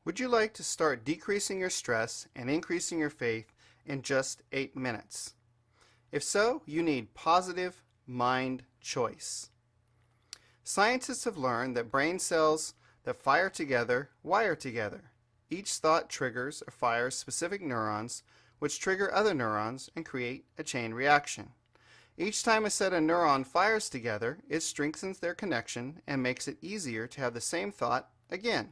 Would you like to start decreasing your stress and increasing your faith in just 8 minutes? If so, you need positive mind choice. Scientists have learned that brain cells that fire together wire together. Each thought triggers or fires specific neurons, which trigger other neurons and create a chain reaction. Each time a set of neurons fires together, it strengthens their connection and makes it easier to have the same thought again.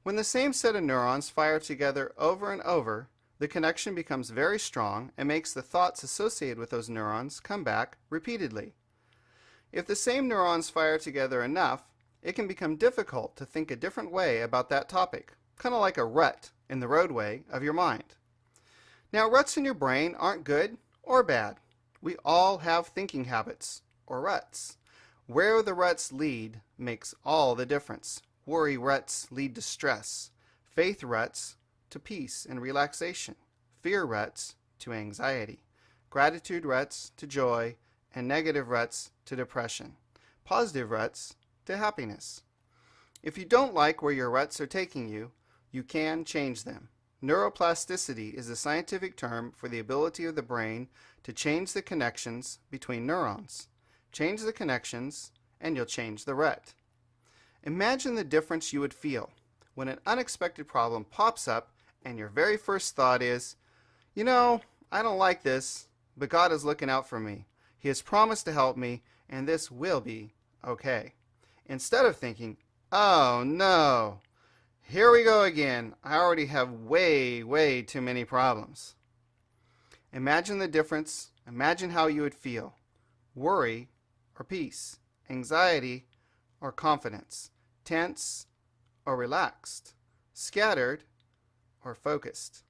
When the same set of neurons fire together over and over, the connection becomes very strong and makes the thoughts associated with those neurons come back repeatedly. If the same neurons fire together enough, it can become difficult to think a different way about that topic, kind of like a rut in the roadway of your mind. Now, ruts in your brain aren't good or bad. We all have thinking habits, or ruts. Where the ruts lead makes all the difference. Worry ruts lead to stress. Faith ruts to peace and relaxation. Fear ruts to anxiety. Gratitude ruts to joy, and negative ruts to depression. Positive ruts to happiness. If you don't like where your ruts are taking you, you can change them. Neuroplasticity is a scientific term for the ability of the brain to change the connections between neurons. Change the connections, and you'll change the rut. Imagine the difference you would feel when an unexpected problem pops up and your very first thought is, I don't like this, but God is looking out for me. He has promised to help me, and this will be okay. Instead of thinking, oh no, here we go again. I already have way too many problems. Imagine the difference. Imagine how you would feel. Worry or peace. Anxiety or confidence. Tense or relaxed. Scattered or focused.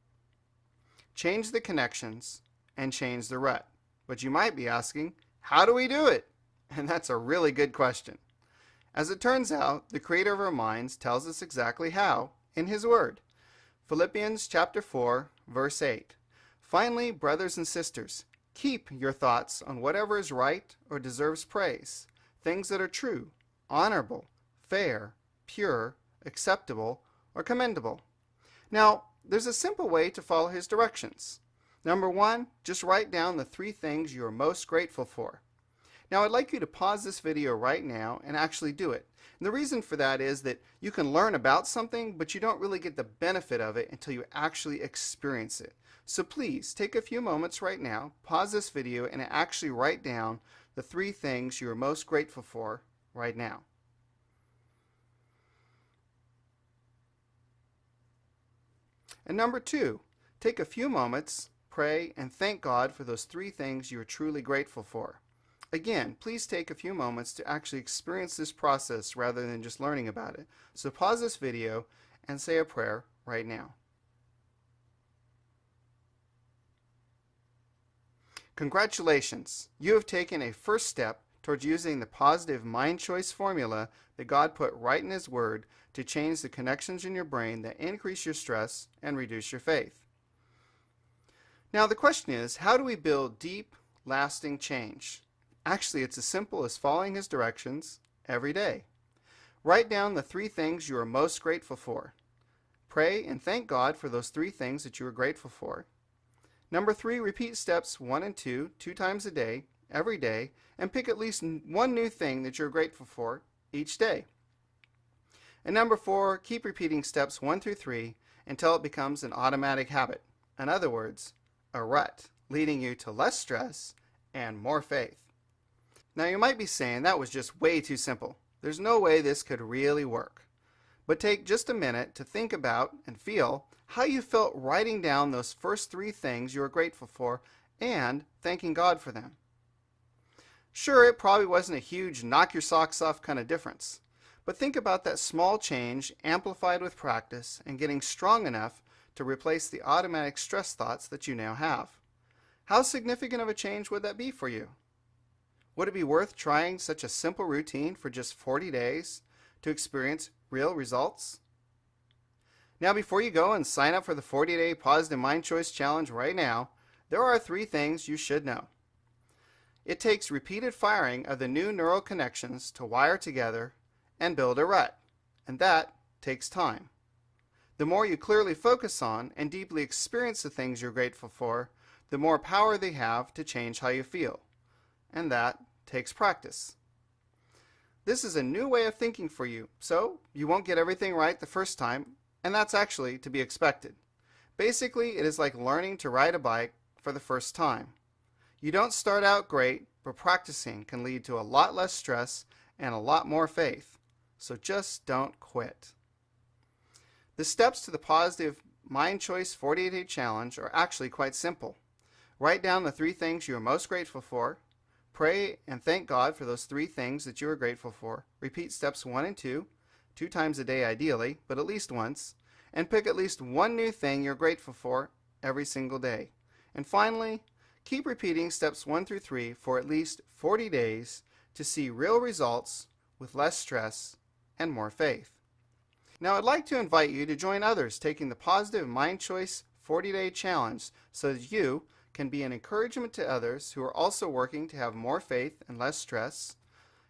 Change the connections and change the rut. But you might be asking, how do we do it? And that's a really good question. As it turns out, the Creator of our minds tells us exactly how in His Word. Philippians chapter 4, verse 8. Finally, brothers and sisters, keep your thoughts on whatever is right or deserves praise, things that are true, honorable, fair, pure, acceptable, or commendable. Now, there's a simple way to follow His directions. Number 1, just write down the 3 things you are most grateful for. Now, I'd like you to pause this video right now and actually do it. And the reason for that is that you can learn about something, but you don't really get the benefit of it until you actually experience it. So please, take a few moments right now, pause this video, and actually write down the 3 things you are most grateful for right now. And number 2, take a few moments, pray, and thank God for those 3 things you are truly grateful for. Again, please take a few moments to actually experience this process rather than just learning about it. So pause this video and say a prayer right now. Congratulations! You have taken a first step towards using the positive mind choice formula that God put right in His Word to change the connections in your brain that increase your stress and reduce your faith. Now the question is, how do we build deep, lasting change? Actually, it's as simple as following His directions every day. Write down the 3 things you are most grateful for. Pray and thank God for those 3 things that you are grateful for. Number 3, repeat steps 1 and 2 times a day, every day, and pick at least 1 new thing that you're grateful for each day. And number 4, keep repeating steps 1 through 3 until it becomes an automatic habit. In other words, a rut, leading you to less stress and more faith. Now you might be saying that was just way too simple. There's no way this could really work. But take just a minute to think about and feel how you felt writing down those first 3 things you were grateful for and thanking God for them. Sure, it probably wasn't a huge knock your socks off kind of difference. But think about that small change amplified with practice and getting strong enough to replace the automatic stress thoughts that you now have. How significant of a change would that be for you? Would it be worth trying such a simple routine for just 40 days to experience real results? Now, before you go and sign up for the 40-day Positive Mind Choice Challenge right now, there are 3 things you should know. It takes repeated firing of the new neural connections to wire together and build a rut, and that takes time. The more you clearly focus on and deeply experience the things you're grateful for, the more power they have to change how you feel. And that takes practice. This is a new way of thinking for you, so you won't get everything right the first time, and that's actually to be expected. Basically, it is like learning to ride a bike for the first time. You don't start out great, but practicing can lead to a lot less stress and a lot more faith. So just don't quit. The steps to the Positive Mind Choice 48-Day Challenge are actually quite simple. Write down the 3 things you are most grateful for. Pray and thank God for those 3 things that you are grateful for. Repeat steps 1 and 2 times a day ideally, but at least once. And pick at least one new thing you're grateful for every single day. And finally, keep repeating steps 1 through 3 for at least 40 days to see real results with less stress and more faith. Now I'd like to invite you to join others taking the Positive Mind Choice 40-Day Challenge so that you can be an encouragement to others who are also working to have more faith and less stress,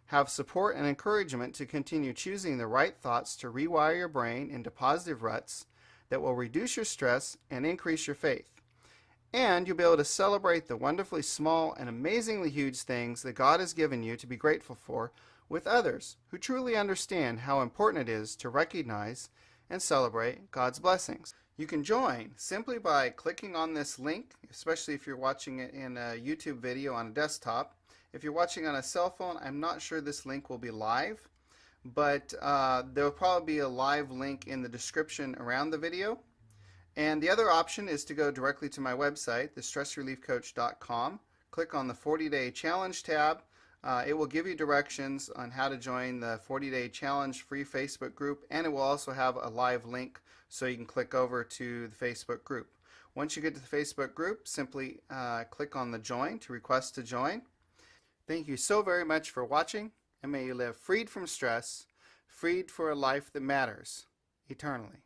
have support and encouragement to continue choosing the right thoughts to rewire your brain into positive ruts that will reduce your stress and increase your faith. And you'll be able to celebrate the wonderfully small and amazingly huge things that God has given you to be grateful for with others who truly understand how important it is to recognize and celebrate God's blessings. You can join simply by clicking on this link, especially if you're watching it in a YouTube video on a desktop. If you're watching on a cell phone, I'm not sure this link will be live, but there will probably be a live link in the description around the video. And the other option is to go directly to my website, thestressreliefcoach.com. Click on the 40-Day Challenge tab. It will give you directions on how to join the 40-Day Challenge free Facebook group, and it will also have a live link so you can click over to the Facebook group. Once you get to the Facebook group, simply click on the join to request to join. Thank you so very much for watching, and may you live freed from stress, freed for a life that matters eternally.